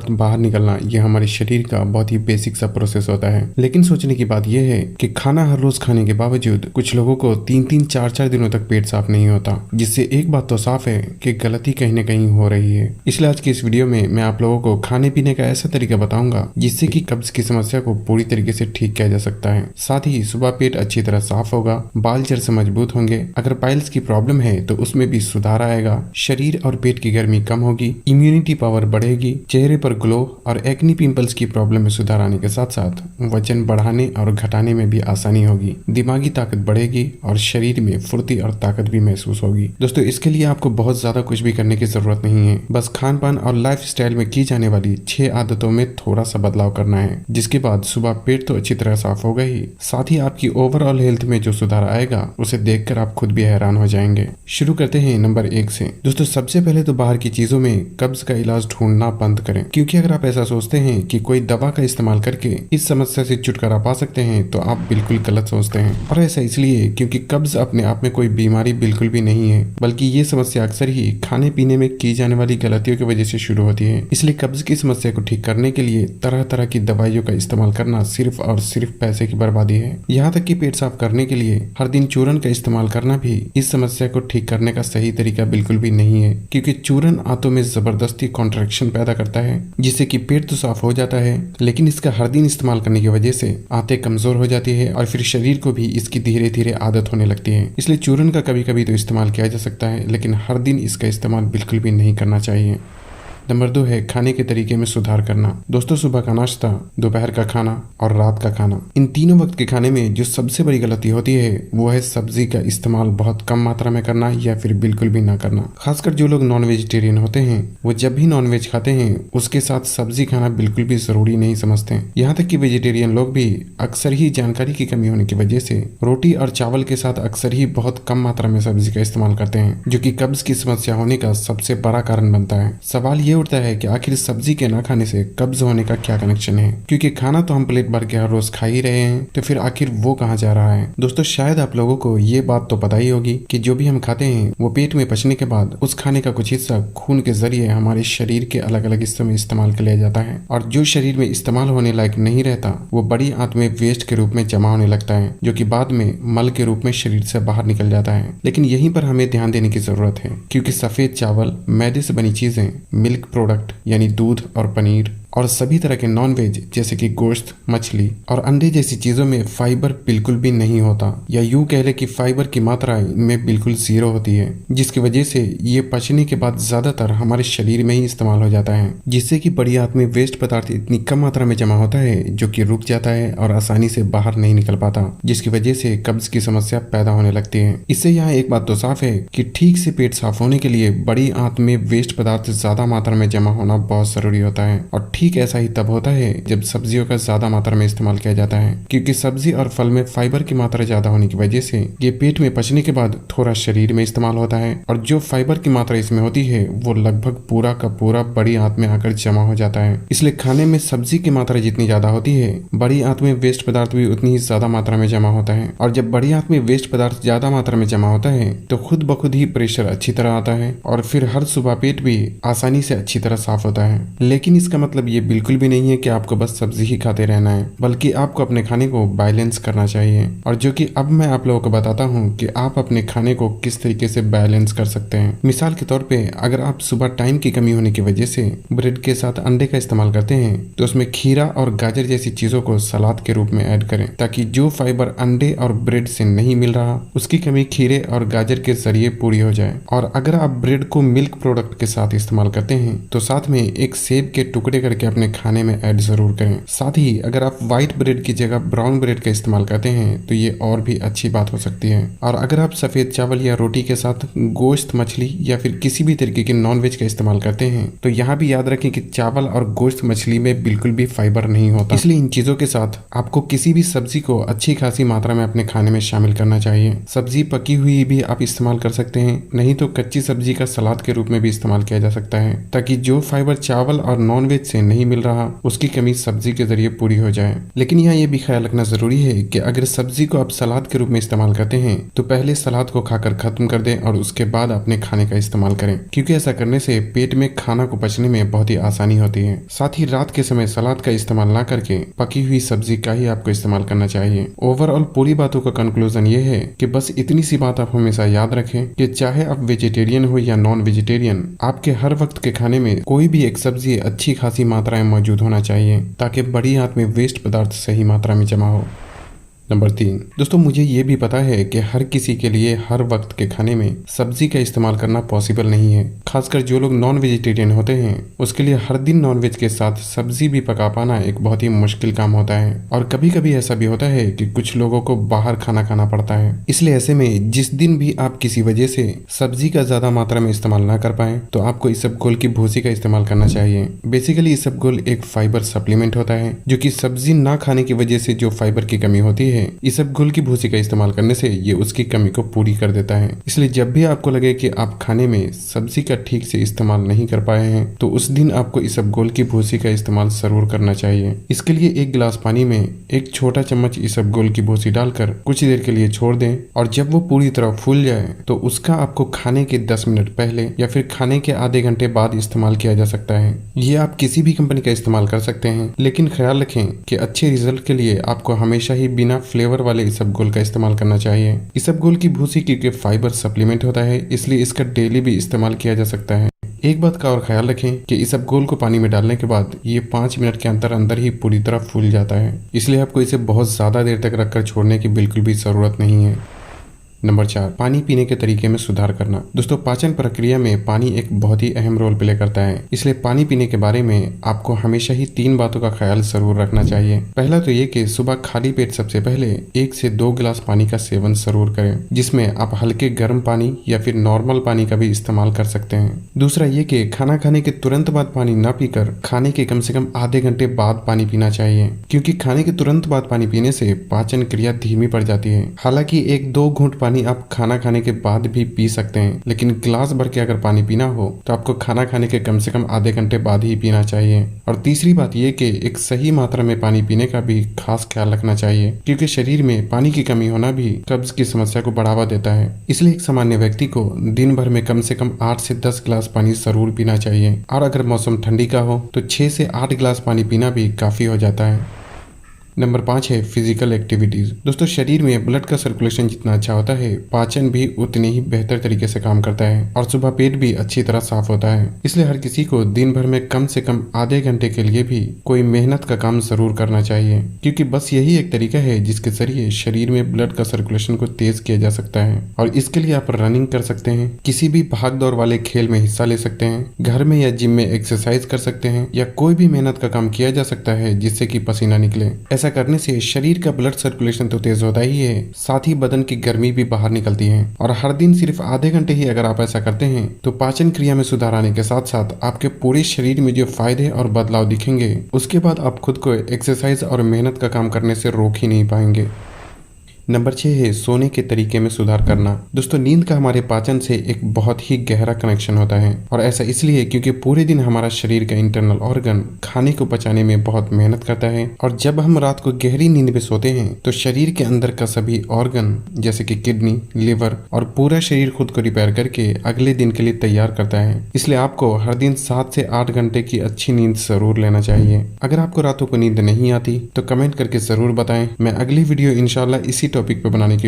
पदार्थ बाहर निकलना यह हमारे शरीर का बहुत ही बेसिक सा प्रोसेस होता है। लेकिन सोचने की बात यह है कि खाना हर रोज खाने के बावजूद कुछ लोगों को 3-3, 4-4 दिनों तक पेट साफ नहीं होता, जिससे एक बात तो साफ है कि गलती कहीं न कहीं हो रही है। इसलिए आज की इस वीडियो में मैं आप लोगों को खाने पीने का ऐसा तरीका बताऊंगा जिससे कि कब्ज की समस्या को पूरी तरीके से ठीक किया जा सकता है। साथ ही सुबह पेट अच्छी तरह साफ होगा, बाल जड़ से मजबूत होंगे, अगर पाइल्स की प्रॉब्लम है तो उसमें भी सुधार आएगा, शरीर और पेट की गर्मी कम होगी, इम्यूनिटी पावर बढ़ेगी, चेहरे पर ग्लो और एक्नी पिंपल्स की प्रॉब्लम में सुधार आने के साथ साथ वजन बढ़ाने और घटाने में भी आसानी होगी, दिमागी ताकत बढ़ेगी और शरीर में फुर्ती और ताकत भी महसूस होगी। दोस्तों, इसके लिए आपको बहुत ज्यादा कुछ भी करने की जरूरत नहीं है, बस खान पान और लाइफ स्टाइल में की जाने वाली 6 आदतों में थोड़ा सा बदलाव करना है, जिसके बाद सुबह पेट तो अच्छी तरह साफ होगा ही, साथ ही आपकी ओवरऑल हेल्थ में जो सुधार आएगा उसे देखकर आप खुद भी हैरान हो जाएंगे। शुरू करते हैं नंबर 1 से। दोस्तों, सबसे पहले तो बाहर की चीजों में कब्ज का इलाज ढूंढना बंद करें, क्योंकि अगर आप ऐसा सोचते हैं कि कोई दवा का इस्तेमाल करके इस समस्या से छुटकारा पा सकते हैं तो आप बिल्कुल गलत सोचते हैं। और ऐसा इसलिए क्योंकि कब्ज अपने आप में कोई बीमारी बिल्कुल भी नहीं है, बल्कि ये समस्या अक्सर ही खाने पीने में की जाने वाली गलतियों की वजह से शुरू होती है। इसलिए कब्ज की समस्या को ठीक करने के लिए तरह तरह की दवाइयों का इस्तेमाल करना सिर्फ और सिर्फ पैसे की बर्बादी है। यहाँ तक कि पेट साफ करने के लिए हर दिन चूरन का इस्तेमाल करना भी इस समस्या को ठीक करने का सही तरीका बिल्कुल भी नहीं है, क्योंकि चूरन आंतों में जबरदस्ती कॉन्ट्रैक्शन पैदा करता है, जिससे कि पेट तो साफ हो जाता है, लेकिन इसका हर दिन इस्तेमाल करने की वजह से आंतें कमजोर हो जाती है और फिर शरीर को भी इसकी धीरे धीरे आदत होने लगती है। इसलिए चूरन का कभी कभी तो इस्तेमाल किया जा सकता है, लेकिन हर दिन इसका इस्तेमाल बिल्कुल भी नहीं करना चाहिए। नंबर 2 है खाने के तरीके में सुधार करना। दोस्तों, सुबह का नाश्ता, दोपहर का खाना और रात का खाना, इन तीनों वक्त के खाने में जो सबसे बड़ी गलती होती है वो है सब्जी का इस्तेमाल बहुत कम मात्रा में करना या फिर बिल्कुल भी ना करना। खासकर जो लोग नॉन वेजिटेरियन होते हैं वो जब भी नॉन वेज खाते हैं उसके साथ सब्जी खाना बिल्कुल भी जरूरी नहीं समझते। यहाँ तक कि वेजिटेरियन लोग भी अक्सर ही जानकारी की कमी होने की वजह से रोटी और चावल के साथ अक्सर ही बहुत कम मात्रा में सब्जी का इस्तेमाल करते हैं, जो कि कब्ज की समस्या होने का सबसे बड़ा कारण बनता है। सवाल ये उठता है कि आखिर सब्जी के ना खाने से कब्ज होने का क्या कनेक्शन है, क्योंकि खाना तो हम प्लेट भर के हर रोज खा ही रहे हैं, तो फिर आखिर वो कहाँ जा रहा है। दोस्तों, शायद आप लोगों को ये बात तो पता ही होगी कि जो भी हम खाते हैं वो पेट में पचने के बाद उस खाने का कुछ हिस्सा खून के जरिए हमारे शरीर के अलग अलग हिस्सों में इस्तेमाल कर लिया जाता है, और जो शरीर में इस्तेमाल होने लायक नहीं रहता वो बड़ी आंत में वेस्ट के रूप में जमा होने लगता है, जो कि बाद में मल के रूप में शरीर से बाहर निकल जाता है। लेकिन यहीं पर हमें ध्यान देने की जरूरत है, क्योंकि सफेद चावल, मैदे से बनी चीजें, मिल्क प्रोडक्ट यानी दूध और पनीर और सभी तरह के नॉन वेज जैसे कि गोश्त, मछली और अंडे जैसी चीजों में फाइबर बिल्कुल भी नहीं होता, या यूं कह ले कि फाइबर की मात्रा इनमें बिल्कुल 0 होती है, जिसकी वजह से ये पचने के बाद ज्यादातर हमारे शरीर में ही इस्तेमाल हो जाता है, जिससे कि बड़ी आंत में वेस्ट पदार्थ इतनी कम मात्रा में जमा होता है जो कि रुक जाता है और आसानी से बाहर नहीं निकल पाता, जिसकी वजह से कब्ज की समस्या पैदा होने लगती है। इससे यहाँ एक बात तो साफ है कि ठीक से पेट साफ होने के लिए बड़ी आंत में वेस्ट पदार्थ ज्यादा मात्रा में जमा होना बहुत जरूरी होता है, और ठीक ऐसा ही तब होता है जब सब्जियों का ज्यादा मात्रा में इस्तेमाल किया जाता है, क्योंकि सब्जी और फल में फाइबर की मात्रा ज्यादा होने की वजह से ये पेट में पचने के बाद थोड़ा शरीर में इस्तेमाल होता है, और जो फाइबर की मात्रा इसमें होती है वो लगभग पूरा का पूरा बड़ी आंत में आकर जमा हो जाता है। इसलिए खाने में सब्जी की मात्रा जितनी ज्यादा होती है, बड़ी आंत में वेस्ट पदार्थ भी उतनी ही ज्यादा मात्रा में जमा होता है, और जब बड़ी आंत में वेस्ट पदार्थ ज्यादा मात्रा में जमा होता है तो खुद ब खुद ही प्रेशर अच्छी तरह आता है, और फिर हर सुबह पेट भी आसानी से अच्छी तरह साफ होता है। लेकिन इसका मतलब ये बिल्कुल भी नहीं है कि आपको बस सब्जी ही खाते रहना है, बल्कि आपको अपने खाने को बैलेंस करना चाहिए, और जो कि अब मैं आप लोगों को बताता हूँ कि आप अपने खाने को किस तरीके से बैलेंस कर सकते हैं। मिसाल के तौर पे अगर आप सुबह टाइम की कमी होने की वजह से ब्रेड के साथ अंडे का इस्तेमाल करते हैं तो उसमें खीरा और गाजर जैसी चीजों को सलाद के रूप में ऐड करें, ताकि जो फाइबर अंडे और ब्रेड से नहीं मिल रहा उसकी कमी खीरे और गाजर के जरिए पूरी हो जाए। और अगर आप ब्रेड को मिल्क प्रोडक्ट के साथ इस्तेमाल करते हैं तो साथ में एक सेब के टुकड़े करके अपने खाने में ऐड जरूर करें। साथ ही अगर आप व्हाइट ब्रेड की जगह ब्राउन ब्रेड का इस्तेमाल करते हैं तो ये और भी अच्छी बात हो सकती है। और अगर आप सफेद चावल या रोटी के साथ गोश्त, मछली या फिर किसी भी तरीके के नॉन वेज का इस्तेमाल करते हैं तो यहाँ भी याद रखें कि चावल और गोश्त, मछली में बिल्कुल भी फाइबर नहीं होता, इसलिए इन चीजों के साथ आपको किसी भी सब्जी को अच्छी खासी मात्रा में अपने खाने में शामिल करना चाहिए। सब्जी पकी हुई भी आप इस्तेमाल कर सकते हैं, नहीं तो कच्ची सब्जी का सलाद के रूप में भी इस्तेमाल किया जा सकता है, ताकि जो फाइबर चावल और नॉन वेज से नहीं मिल रहा उसकी कमी सब्जी के जरिए पूरी हो जाए। लेकिन यहाँ ये भी ख्याल रखना जरूरी है कि अगर सब्जी को आप सलाद के रूप में इस्तेमाल करते हैं तो पहले सलाद को खाकर खत्म कर दें और उसके बाद अपने खाने का इस्तेमाल करें, क्योंकि ऐसा करने से पेट में खाना को पचने में बहुत ही आसानी होती है। साथ ही रात के समय सलाद का इस्तेमाल ना करके पकी हुई सब्जी का ही आपको इस्तेमाल करना चाहिए। ओवरऑल पूरी बातों का कंक्लूजन ये है कि बस इतनी सी बात आप हमेशा याद रखें कि चाहे आप वेजिटेरियन हो या नॉन वेजिटेरियन, आपके हर वक्त के खाने में कोई भी एक सब्जी अच्छी खासी मात्रा में मौजूद होना चाहिए ताकि बड़ी हाथ में वेस्ट पदार्थ सही मात्रा में जमा हो। नंबर 3, दोस्तों मुझे ये भी पता है कि हर किसी के लिए हर वक्त के खाने में सब्जी का इस्तेमाल करना पॉसिबल नहीं है। खासकर जो लोग नॉन वेजिटेरियन होते हैं उसके लिए हर दिन नॉन वेज के साथ सब्जी भी पका पाना एक बहुत ही मुश्किल काम होता है। और कभी कभी ऐसा भी होता है कि कुछ लोगों को बाहर खाना खाना पड़ता है। इसलिए ऐसे में जिस दिन भी आप किसी वजह से सब्जी का ज्यादा मात्रा में इस्तेमाल ना कर पाए तो आपको इसबगोल की भूसी का इस्तेमाल करना चाहिए। बेसिकली इसबगोल एक फाइबर सप्लीमेंट होता है जो कि सब्जी ना खाने की वजह से जो फाइबर की कमी होती है इसबगोल की भूसी का इस्तेमाल करने से ये उसकी कमी को पूरी कर देता है। इसलिए जब भी आपको लगे कि आप खाने में सब्जी का ठीक से इस्तेमाल नहीं कर पाए हैं तो उस दिन आपको इसबगोल की भूसी का इस्तेमाल जरूर करना चाहिए। इसके लिए 1 गिलास पानी में 1 छोटा चम्मच इसबगोल की भूसी डालकर कुछ देर के लिए छोड़ दें और जब वो पूरी तरह फूल जाए तो उसका आपको खाने के 10 मिनट पहले या फिर खाने के आधे घंटे बाद इस्तेमाल किया जा सकता है। ये आप किसी भी कंपनी का इस्तेमाल कर सकते हैं, लेकिन ख्याल रखें कि अच्छे रिजल्ट के लिए आपको हमेशा ही बिना फ्लेवर वाले इसबगोल का इस्तेमाल करना चाहिए। इसबगोल की भूसी क्योंकि फाइबर सप्लीमेंट होता है इसलिए इसका डेली भी इस्तेमाल किया जा सकता है। एक बात का और ख्याल रखें कि इसबगोल को पानी में डालने के बाद ये 5 मिनट के अंदर ही पूरी तरह फूल जाता है, इसलिए आपको इसे बहुत ज्यादा देर तक रखकर छोड़ने की बिल्कुल भी जरूरत नहीं है। नंबर 4, पानी पीने के तरीके में सुधार करना। दोस्तों पाचन प्रक्रिया में पानी एक बहुत ही अहम रोल प्ले करता है, इसलिए पानी पीने के बारे में आपको हमेशा ही 3 बातों का ख्याल जरूर रखना चाहिए। पहला तो ये कि सुबह खाली पेट सबसे पहले 1 से 2 गिलास पानी का सेवन जरूर करें, जिसमें आप हल्के गर्म पानी या फिर नॉर्मल पानी का भी इस्तेमाल कर सकते हैं। दूसरा ये कि खाना खाने के तुरंत बाद पानी न पीकर खाने के कम से कम आधे घंटे बाद पानी पीना चाहिए, क्योंकि खाने के तुरंत बाद पानी पीने से पाचन क्रिया धीमी पड़ जाती है। हालांकि 1-2 घूंट पानी आप खाना खाने के बाद भी पी सकते हैं, लेकिन गिलास भर के अगर पानी पीना हो तो आपको खाना खाने के कम से कम आधे घंटे बाद ही पीना चाहिए। और तीसरी बात यह कि एक सही मात्रा में पानी पीने का भी खास ख्याल रखना चाहिए, क्योंकि शरीर में पानी की कमी होना भी कब्ज की समस्या को बढ़ावा देता है। इसलिए एक सामान्य व्यक्ति को दिन भर में कम से कम 8 से 10 गिलास पानी जरूर पीना चाहिए, और अगर मौसम ठंडी का हो तो 6 से 8 गिलास पानी पीना भी काफी हो जाता है। नंबर 5 है फिजिकल एक्टिविटीज। दोस्तों शरीर में ब्लड का सर्कुलेशन जितना अच्छा होता है पाचन भी उतनी ही बेहतर तरीके से काम करता है और सुबह पेट भी अच्छी तरह साफ होता है। इसलिए हर किसी को दिन भर में कम से कम आधे घंटे के लिए भी कोई मेहनत का काम जरूर करना चाहिए, क्योंकि बस यही एक तरीका है जिसके जरिए शरीर में ब्लड का सर्कुलेशन को तेज किया जा सकता है। और इसके लिए आप रनिंग कर सकते हैं, किसी भी भाग दौड़ वाले खेल में हिस्सा ले सकते हैं, घर में या जिम में एक्सरसाइज कर सकते हैं, या कोई भी मेहनत का काम किया जा सकता है जिससे कि पसीना निकले। ऐसा करने से शरीर का ब्लड सर्कुलेशन तो तेज होता ही है, साथ ही बदन की गर्मी भी बाहर निकलती है। और हर दिन सिर्फ आधे घंटे ही अगर आप ऐसा करते हैं तो पाचन क्रिया में सुधार आने के साथ साथ आपके पूरे शरीर में जो फायदे और बदलाव दिखेंगे उसके बाद आप खुद को एक्सरसाइज और मेहनत का काम करने से रोक ही नहीं पाएंगे। नंबर 6 है सोने के तरीके में सुधार करना। दोस्तों नींद का हमारे पाचन से एक बहुत ही गहरा कनेक्शन होता है, और ऐसा इसलिए क्योंकि पूरे दिन हमारा शरीर का इंटरनल ऑर्गन खाने को पचाने में बहुत मेहनत करता है, और जब हम रात को गहरी नींद में सोते हैं तो शरीर के अंदर का सभी ऑर्गन जैसे कि किडनी, लिवर और पूरा शरीर खुद को रिपेयर करके अगले दिन के लिए तैयार करता है। इसलिए आपको हर दिन 7 से 8 घंटे की अच्छी नींद जरूर लेना चाहिए। अगर आपको रातों को नींद नहीं आती तो कमेंट करके जरूर बताएं, मैं अगली वीडियो इंशाल्लाह इसी टॉपिक पे बनाने की